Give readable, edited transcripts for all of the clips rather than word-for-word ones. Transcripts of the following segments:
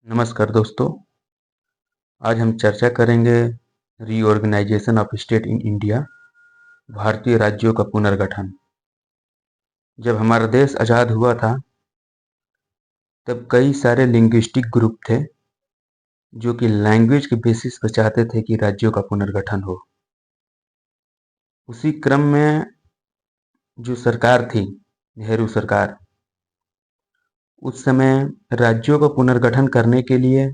नमस्कार दोस्तों। आज हम चर्चा करेंगे reorganisation of state in India, भारतीय राज्यों का पुनर्गठन। जब हमारा देश आज़ाद हुआ था तब कई सारे लिंग्विस्टिक ग्रुप थे जो कि लैंग्वेज के बेसिस पर चाहते थे कि राज्यों का पुनर्गठन हो। उसी क्रम में जो सरकार थी, नेहरू सरकार, उस समय राज्यों का पुनर्गठन करने के लिए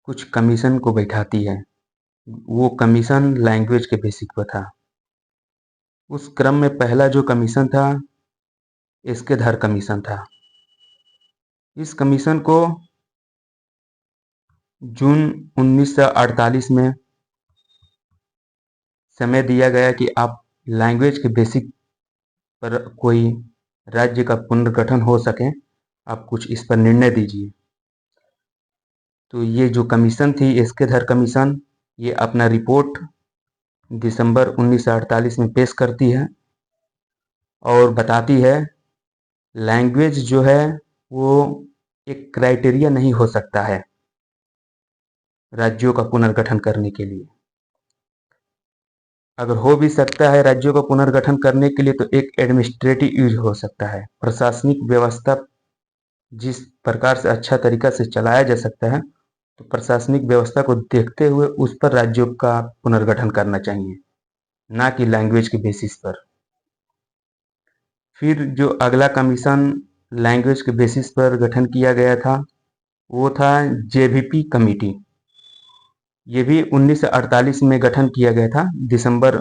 कुछ कमीशन को बैठाती है। वो कमीशन लैंग्वेज के बेसिस पर था। उस क्रम में पहला जो कमीशन था, एसके धर कमीशन था। इस कमीशन को जून 1948 में समय दिया गया कि आप लैंग्वेज के बेसिक पर कोई राज्य का पुनर्गठन हो सके, आप कुछ इस पर निर्णय दीजिए। तो ये जो कमीशन थी, एसके धर कमीशन, ये अपना रिपोर्ट दिसंबर 1948 में पेश करती है और बताती है लैंग्वेज जो है वो एक क्राइटेरिया नहीं हो सकता है राज्यों का पुनर्गठन करने के लिए। अगर हो भी सकता है राज्यों का पुनर्गठन करने के लिए तो एक एडमिनिस्ट्रेटिव यूज हो सकता है, प्रशासनिक व्यवस्था जिस प्रकार से अच्छा तरीका से चलाया जा सकता है, तो प्रशासनिक व्यवस्था को देखते हुए उस पर राज्यों का पुनर्गठन करना चाहिए, ना कि लैंग्वेज के बेसिस पर। फिर जो अगला कमीशन लैंग्वेज के बेसिस पर गठन किया गया था वो था जेवीपी कमेटी। ये भी 1948 में गठन किया गया था, दिसंबर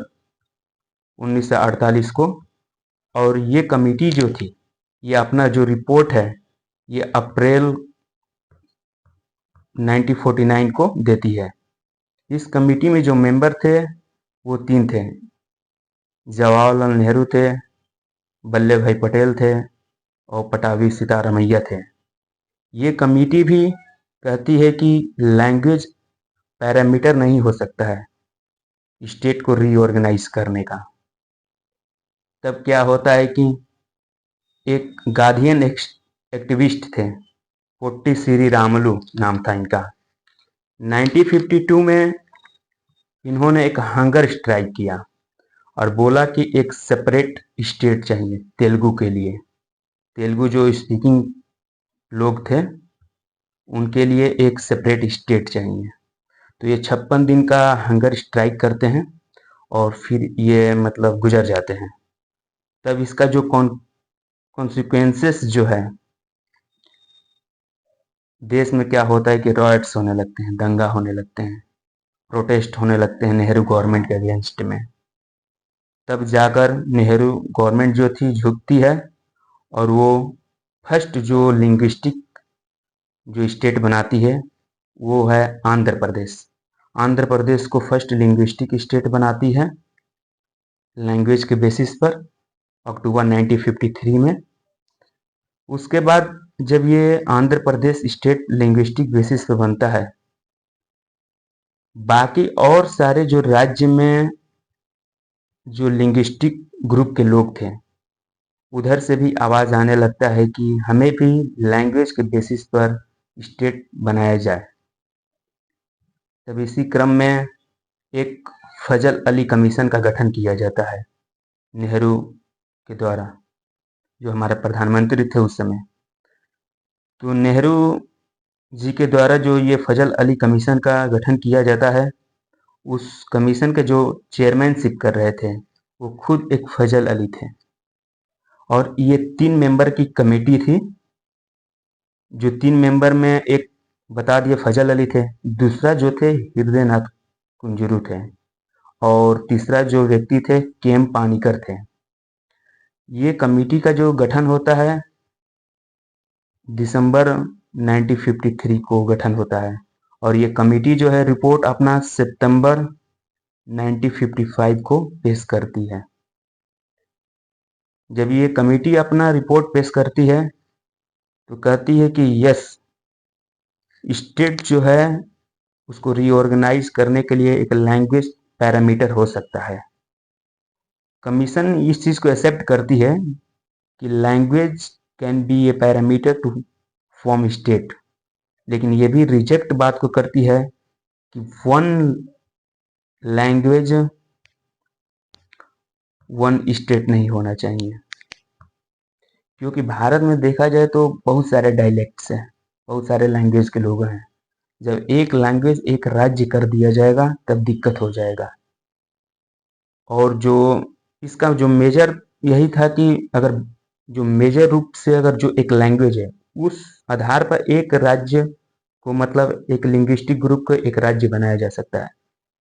1948 को। और ये कमेटी जो थी, ये अपना जो रिपोर्ट है ये अप्रैल 1949 को देती है। इस कमेटी में जो मेंबर थे वो 3 थे। जवाहरलाल नेहरू थे, वल्लभ भाई पटेल थे और पटाभी सीतारामैया थे। ये कमेटी भी कहती है कि लैंग्वेज पैरामीटर नहीं हो सकता है स्टेट को रीऑर्गेनाइज करने का। तब क्या होता है कि एक गार्डियन एक्टिविस्ट थे, पोट्टी श्री रामलू नाम था इनका। 1952 में इन्होंने एक हंगर स्ट्राइक किया और बोला कि एक सेपरेट स्टेट चाहिए तेलुगु के लिए। तेलुगु जो स्पीकिंग लोग थे उनके लिए एक सेपरेट स्टेट चाहिए। तो ये 56 दिन का हंगर स्ट्राइक करते हैं और फिर ये मतलब गुजर जाते हैं। तब इसका जो कॉन्सिक्वेंसेस जो है, देश में क्या होता है कि रॉयट्स होने लगते हैं, दंगा होने लगते हैं, प्रोटेस्ट होने लगते हैं नेहरू गवर्नमेंट के अगेंस्ट में। तब जाकर नेहरू गवर्नमेंट जो थी झुकती है और वो फर्स्ट जो लिंग्विस्टिक जो स्टेट बनाती है वो है आंध्र प्रदेश। आंध्र प्रदेश को फर्स्ट लिंग्विस्टिक स्टेट बनाती है लैंग्वेज के बेसिस पर अक्टूबर 1953 में। उसके बाद जब ये Andhra Pradesh state linguistic basis पर बनता है, बाकी और सारे जो राज्य में जो लिंग्विस्टिक ग्रुप के लोग थे उधर से भी आवाज़ आने लगता है कि हमें भी लैंग्वेज के बेसिस पर स्टेट बनाया जाए। तब इसी क्रम में एक फजल अली कमीशन का गठन किया जाता है नेहरू के द्वारा, जो हमारे प्रधानमंत्री थे उस समय। तो नेहरू जी के द्वारा जो ये फजल अली कमीशन का गठन किया जाता है, उस कमीशन के जो चेयरमैनशिप कर रहे थे वो खुद एक फजल अली थे। और ये 3 मेंबर की कमेटी थी। जो 3 मेंबर में एक बता दिए फजल अली थे, दूसरा जो थे हृदयनाथ कुंजरू थे और तीसरा जो व्यक्ति थे केएम पानीकर थे। ये कमेटी का जो गठन होता है दिसंबर 1953 को गठन होता है और ये कमेटी जो है रिपोर्ट अपना सितंबर 1955 को पेश करती है। जब ये कमेटी अपना रिपोर्ट पेश करती है तो कहती है कि यस, स्टेट जो है उसको रीऑर्गेनाइज करने के लिए एक लैंग्वेज पैरामीटर हो सकता है। कमीशन इस चीज़ को एक्सेप्ट करती है कि language can be a parameter to form state. लेकिन ये भी रिजेक्ट बात को करती है कि वन लैंग्वेज वन स्टेट नहीं होना चाहिए, क्योंकि भारत में देखा जाए तो बहुत सारे डायलेक्ट्स हैं, बहुत सारे लैंग्वेज के लोग हैं। जब एक लैंग्वेज एक राज्य कर दिया जाएगा तब दिक्कत हो जाएगा। और जो इसका जो मेजर यही था कि अगर जो मेजर रूप से अगर जो एक लैंग्वेज है उस आधार पर एक राज्य को, मतलब एक लिंग्विस्टिक ग्रुप को एक राज्य बनाया जा सकता है।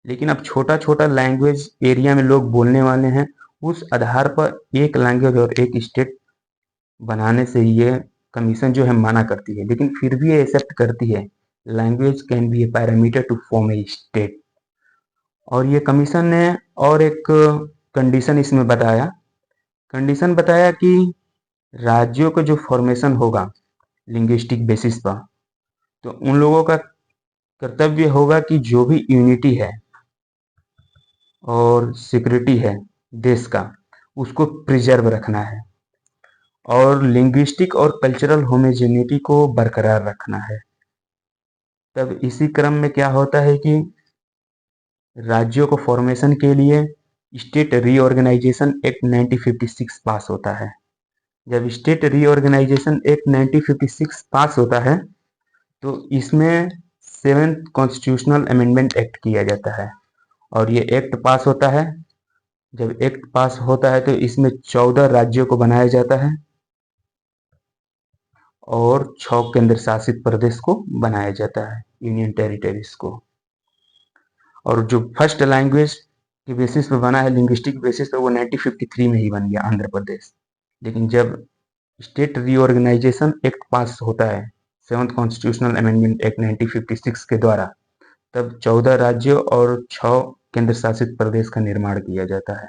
लेकिन अब छोटा छोटा लैंग्वेज एरिया में लोग बोलने वाले हैं, उस आधार पर एक लैंग्वेज और एक स्टेट बनाने से ये कमीशन जो है मना करती है, लेकिन फिर भी ये एक्सेप्ट करती है language can be a parameter to form a state. और ये कमीशन ने और एक कंडीशन इसमें बताया, कंडीशन बताया कि राज्यों का जो फॉर्मेशन होगा लिंग्विस्टिक बेसिस पर, तो उन लोगों का कर्तव्य होगा कि जो भी यूनिटी है और सिक्योरिटी है देश का, उसको प्रिजर्व रखना है और लिंग्विस्टिक और कल्चरल होमोजेनिटी को बरकरार रखना है। तब इसी क्रम में क्या होता है कि राज्यों को फॉर्मेशन के लिए स्टेट रीऑर्गेनाइजेशन एक्ट 1956 पास होता है। जब स्टेट रीऑर्गेनाइजेशन एक्ट 1956 पास होता है तो इसमें 7th कॉन्स्टिट्यूशनल अमेंडमेंट एक्ट किया जाता है। और ये एक्ट पास होता है, जब एक्ट पास होता है तो इसमें 14 राज्यों को बनाया जाता है और 6 केंद्र शासित प्रदेश को बनाया जाता है, यूनियन टेरिटरीज को। और जो फर्स्ट लैंग्वेज के बेसिस पे बना है, लिंग्विस्टिक बेसिस पे, वो 1953 में ही बन गया आंध्र प्रदेश। लेकिन जब स्टेट रीऑर्गेनाइजेशन एक्ट पास होता है 7th कॉन्स्टिट्यूशनल अमेंडमेंट एक्ट 1956 के द्वारा, तब 14 राज्यों और 6 केंद्र शासित प्रदेश का निर्माण किया जाता है।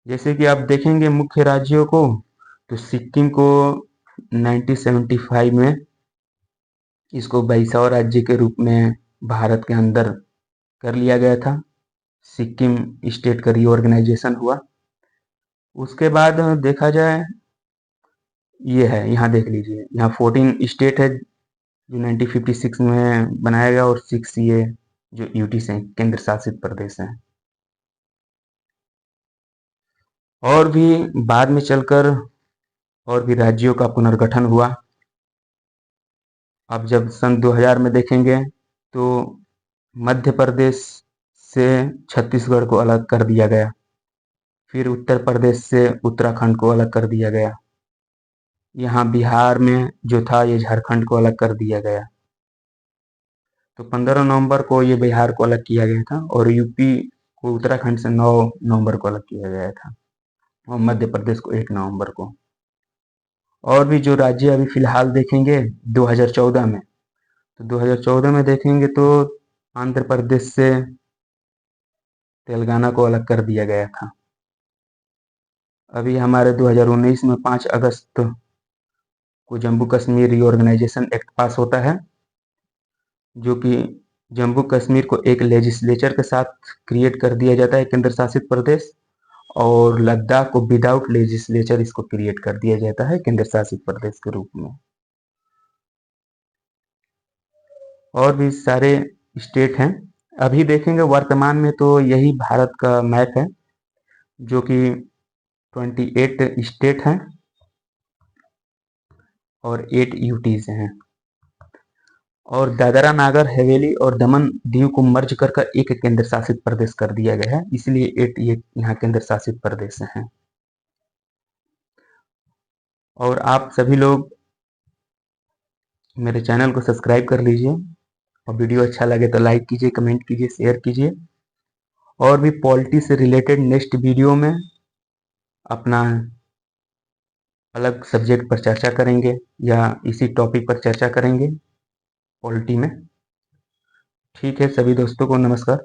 जैसे कि आप देखेंगे मुख्य राज्यों को, तो सिक्किम को 1975 में इसको 22वां राज्य के रूप में भारत के अंदर कर लिया गया था। सिक्किम स्टेट का रीऑर्गेनाइजेशन हुआ। उसके बाद देखा जाए, ये है, यहाँ देख लीजिए, यहाँ 14 स्टेट है जो 1956 में बनाया गया और 6 ये जो यूटी से केंद्र शासित प्रदेश हैं। और भी बाद में चलकर और भी राज्यों का पुनर्गठन हुआ। अब जब सन 2000 में देखेंगे तो मध्य प्रदेश से छत्तीसगढ़ को अलग कर दिया गया, फिर उत्तर प्रदेश से उत्तराखंड को अलग कर दिया गया, यहाँ बिहार में जो था ये झारखंड को अलग कर दिया गया। तो 15 नवंबर को ये बिहार को अलग किया गया था और यूपी को उत्तराखंड से 9 नवंबर को अलग किया गया था और मध्य प्रदेश को 1 नवंबर को। और भी जो राज्य अभी फिलहाल देखेंगे 2014 में, तो 2014 में देखेंगे तो आंध्र प्रदेश से तेलंगाना को अलग कर दिया गया था। अभी हमारे 2019 में 5 अगस्त को Jammu Kashmir reorganisation act pass होता है, जो कि जम्मू कश्मीर को एक लेजिस्लेचर के साथ क्रिएट कर दिया जाता है, केंद्र शासित प्रदेश, और लद्दाख को विदाउट लेजिस्लेचर इसको क्रिएट कर दिया जाता है केंद्र शासित प्रदेश के रूप में। और भी सारे स्टेट हैं। अभी देखेंगे वर्तमान में तो यही भारत का मैप है, जो कि 28 स्टेट हैं और 8 यूटीज हैं। और दादरा नागर हवेली और दमन दीव को मर्ज कर एक केंद्र शासित प्रदेश कर दिया गया है, इसलिए 8 ये यहाँ केंद्र शासित प्रदेश हैं। और आप सभी लोग मेरे चैनल को सब्सक्राइब कर लीजिए और वीडियो अच्छा लगे तो लाइक कीजिए, कमेंट कीजिए, शेयर कीजिए। और भी पॉलिटी से रिलेटेड नेक्स्ट वीडियो में अपना अलग सब्जेक्ट पर चर्चा करेंगे या इसी टॉपिक पर चर्चा करेंगे पॉलिटी में। ठीक है, सभी दोस्तों को नमस्कार।